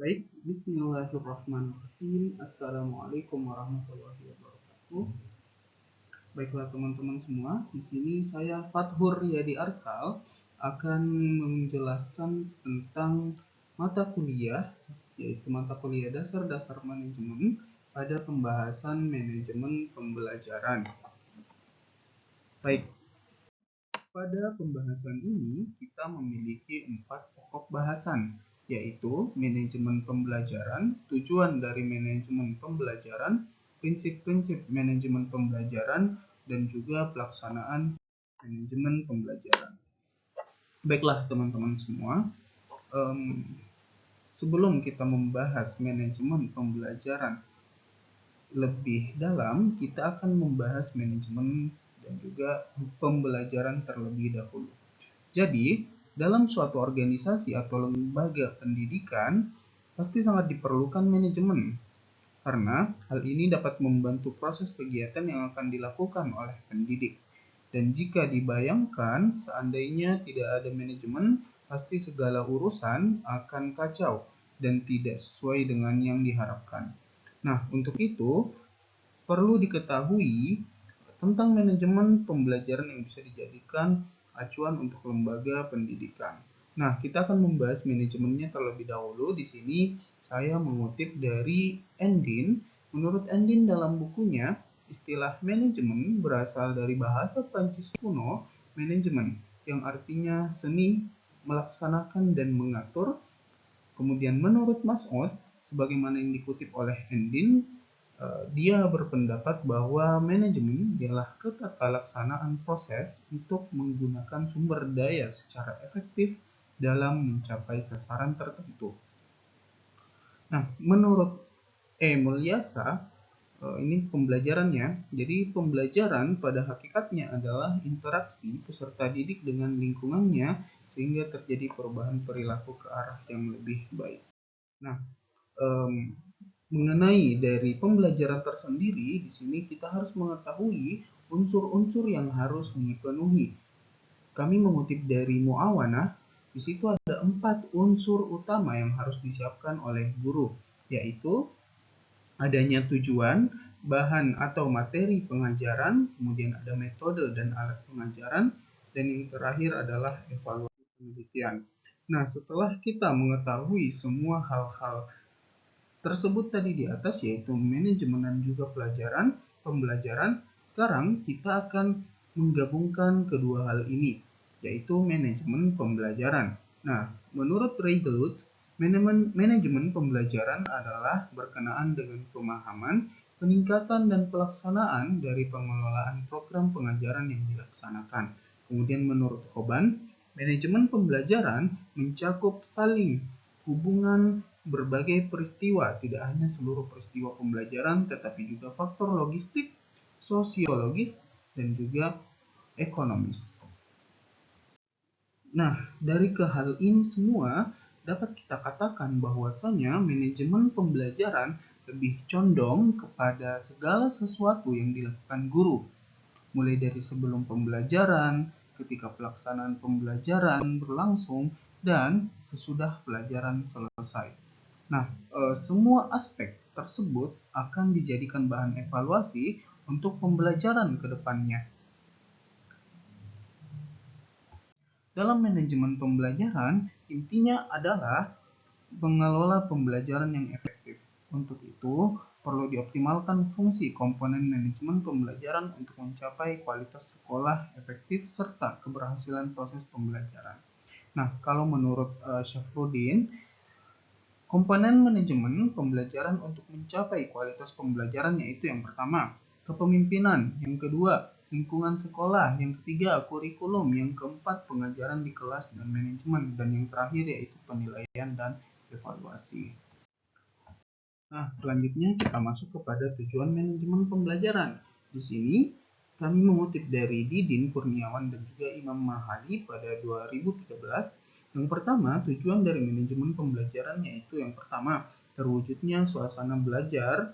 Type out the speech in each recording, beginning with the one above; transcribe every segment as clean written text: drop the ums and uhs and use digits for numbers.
Baik, bismillahirrahmanirrahim. Assalamualaikum warahmatullahi wabarakatuh. Baiklah teman-teman semua, di sini saya Fathur Riyadi Arsal akan menjelaskan tentang mata kuliah, yaitu mata kuliah dasar-dasar manajemen pada pembahasan manajemen pembelajaran. Baik, pada pembahasan ini kita memiliki 4 pokok bahasan, yaitu manajemen pembelajaran, tujuan dari manajemen pembelajaran, prinsip-prinsip manajemen pembelajaran, dan juga pelaksanaan manajemen pembelajaran. Baiklah teman-teman semua, sebelum kita membahas manajemen pembelajaran lebih dalam, kita akan membahas manajemen dan juga pembelajaran terlebih dahulu. Jadi, dalam suatu organisasi atau lembaga pendidikan, pasti sangat diperlukan manajemen, karena hal ini dapat membantu proses kegiatan yang akan dilakukan oleh pendidik. Dan jika dibayangkan, seandainya tidak ada manajemen, pasti segala urusan akan kacau dan tidak sesuai dengan yang diharapkan. Nah, untuk itu, perlu diketahui tentang manajemen pembelajaran yang bisa dijadikan acuan untuk lembaga pendidikan. Nah, kita akan membahas manajemennya terlebih dahulu. Di sini saya mengutip dari Endin. Menurut Endin dalam bukunya, istilah manajemen berasal dari bahasa Prancis kuno, manajemen, yang artinya seni melaksanakan dan mengatur. Kemudian menurut Mas'ud, sebagaimana yang dikutip oleh Endin, dia berpendapat bahwa manajemen ialah ketata laksanaan proses untuk menggunakan sumber daya secara efektif dalam mencapai sasaran tertentu. Nah, menurut Mulyasa, ini pembelajarannya. Jadi pembelajaran pada hakikatnya adalah interaksi peserta didik dengan lingkungannya sehingga terjadi perubahan perilaku ke arah yang lebih baik. Nah, mengenai dari pembelajaran tersendiri, di sini kita harus mengetahui unsur-unsur yang harus dipenuhi. Kami mengutip dari Muawanah, di situ ada 4 unsur utama yang harus disiapkan oleh guru, yaitu adanya tujuan, bahan atau materi pengajaran, kemudian ada metode dan alat pengajaran, dan yang terakhir adalah evaluasi penelitian. Nah, setelah kita mengetahui semua hal-hal tersebut tadi di atas, yaitu manajemen dan juga pembelajaran, sekarang kita akan menggabungkan kedua hal ini, yaitu manajemen pembelajaran. Nah, menurut Ray Gelut, manajemen pembelajaran adalah berkenaan dengan pemahaman, peningkatan dan pelaksanaan dari pengelolaan program pengajaran yang dilaksanakan. Kemudian menurut Hoban, manajemen pembelajaran mencakup saling hubungan berbagai peristiwa, tidak hanya seluruh peristiwa pembelajaran, tetapi juga faktor logistik, sosiologis, dan juga ekonomis. Nah, dari hal ini semua dapat kita katakan bahwasanya manajemen pembelajaran lebih condong kepada segala sesuatu yang dilakukan guru, mulai dari sebelum pembelajaran, ketika pelaksanaan pembelajaran berlangsung, dan sesudah pelajaran selesai. Nah, semua aspek tersebut akan dijadikan bahan evaluasi untuk pembelajaran ke depannya. Dalam manajemen pembelajaran, intinya adalah mengelola pembelajaran yang efektif. Untuk itu, perlu dioptimalkan fungsi komponen manajemen pembelajaran untuk mencapai kualitas sekolah efektif serta keberhasilan proses pembelajaran. Nah, kalau menurut Syafruddin, komponen manajemen pembelajaran untuk mencapai kualitas pembelajaran yaitu yang pertama, kepemimpinan, yang kedua, lingkungan sekolah, yang ketiga, kurikulum, yang keempat, pengajaran di kelas dan manajemen, dan yang terakhir yaitu penilaian dan evaluasi. Nah, selanjutnya kita masuk kepada tujuan manajemen pembelajaran. Di sini kami mengutip dari Didin Kurniawan dan juga Imam Mahadi pada 2013. Yang pertama, tujuan dari manajemen pembelajaran yaitu yang pertama, terwujudnya suasana belajar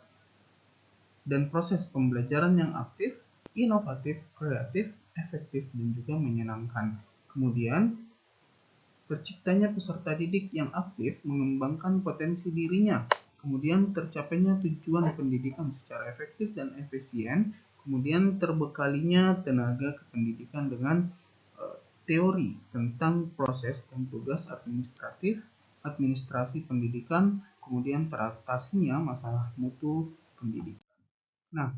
dan proses pembelajaran yang aktif, inovatif, kreatif, efektif, dan juga menyenangkan. Kemudian, terciptanya peserta didik yang aktif mengembangkan potensi dirinya, kemudian tercapainya tujuan pendidikan secara efektif dan efisien, kemudian terbekalinya tenaga kependidikan dengan teori tentang proses dan tugas administrasi pendidikan, kemudian teratasinya masalah mutu pendidikan. Nah,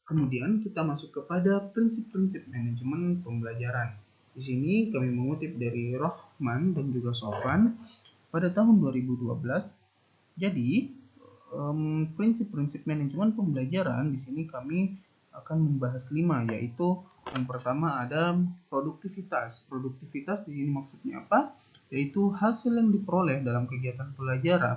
kemudian kita masuk kepada prinsip-prinsip manajemen pembelajaran. Di sini kami mengutip dari Rohman dan juga Sofan pada tahun 2012. Jadi, prinsip-prinsip manajemen pembelajaran di sini kami akan membahas 5, yaitu yang pertama ada produktivitas. Produktivitas di sini maksudnya apa? Yaitu hasil yang diperoleh dalam kegiatan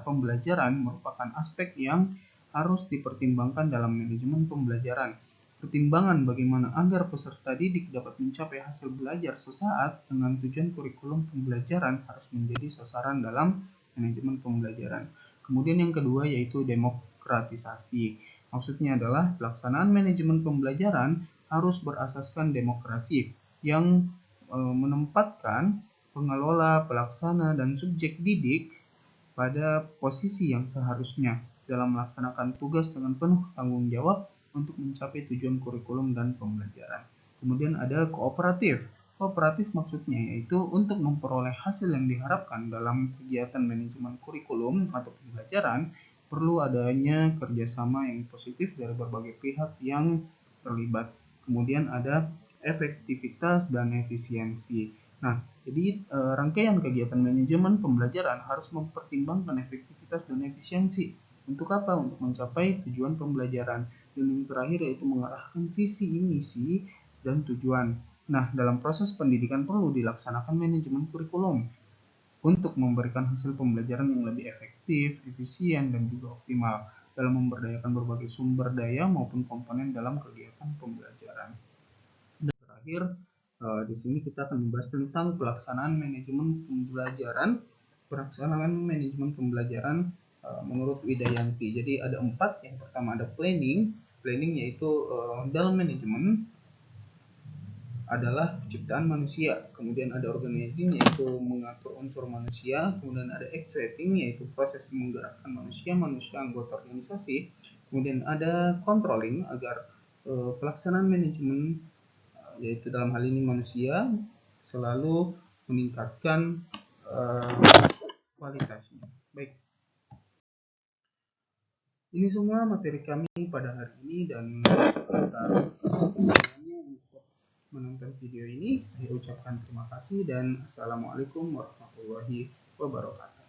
pembelajaran merupakan aspek yang harus dipertimbangkan dalam manajemen pembelajaran. Pertimbangan bagaimana agar peserta didik dapat mencapai hasil belajar sesaat dengan tujuan kurikulum pembelajaran harus menjadi sasaran dalam manajemen pembelajaran. Kemudian yang kedua yaitu demokratisasi. Maksudnya adalah pelaksanaan manajemen pembelajaran harus berasaskan demokrasi yang menempatkan pengelola, pelaksana, dan subjek didik pada posisi yang seharusnya dalam melaksanakan tugas dengan penuh tanggung jawab untuk mencapai tujuan kurikulum dan pembelajaran. Kemudian ada kooperatif. Kooperatif maksudnya yaitu untuk memperoleh hasil yang diharapkan dalam kegiatan manajemen kurikulum atau pembelajaran perlu adanya kerjasama yang positif dari berbagai pihak yang terlibat. Kemudian ada efektivitas dan efisiensi. Nah, jadi rangkaian kegiatan manajemen pembelajaran harus mempertimbangkan efektivitas dan efisiensi. Untuk apa? Untuk mencapai tujuan pembelajaran. Dan yang terakhir yaitu mengarahkan visi, misi, dan tujuan. Nah, dalam proses pendidikan perlu dilaksanakan manajemen kurikulum untuk memberikan hasil pembelajaran yang lebih efektif, efisien, dan juga optimal dalam memberdayakan berbagai sumber daya maupun komponen dalam kegiatan pembelajaran. Dan terakhir, di sini kita akan membahas tentang pelaksanaan manajemen pembelajaran. Pelaksanaan manajemen pembelajaran menurut Widayanti. Jadi ada 4. Yang pertama ada planning. Planning yaitu dalam manajemen adalah penciptaan manusia. Kemudian ada organizing yaitu mengatur unsur manusia. Kemudian ada actuating yaitu proses menggerakkan manusia anggota organisasi. Kemudian ada controlling agar pelaksanaan manajemen yaitu dalam hal ini manusia selalu meningkatkan kualitasnya. Baik, ini semua materi kami pada hari ini dan atas untuk menonton video ini saya ucapkan terima kasih dan assalamualaikum warahmatullahi wabarakatuh.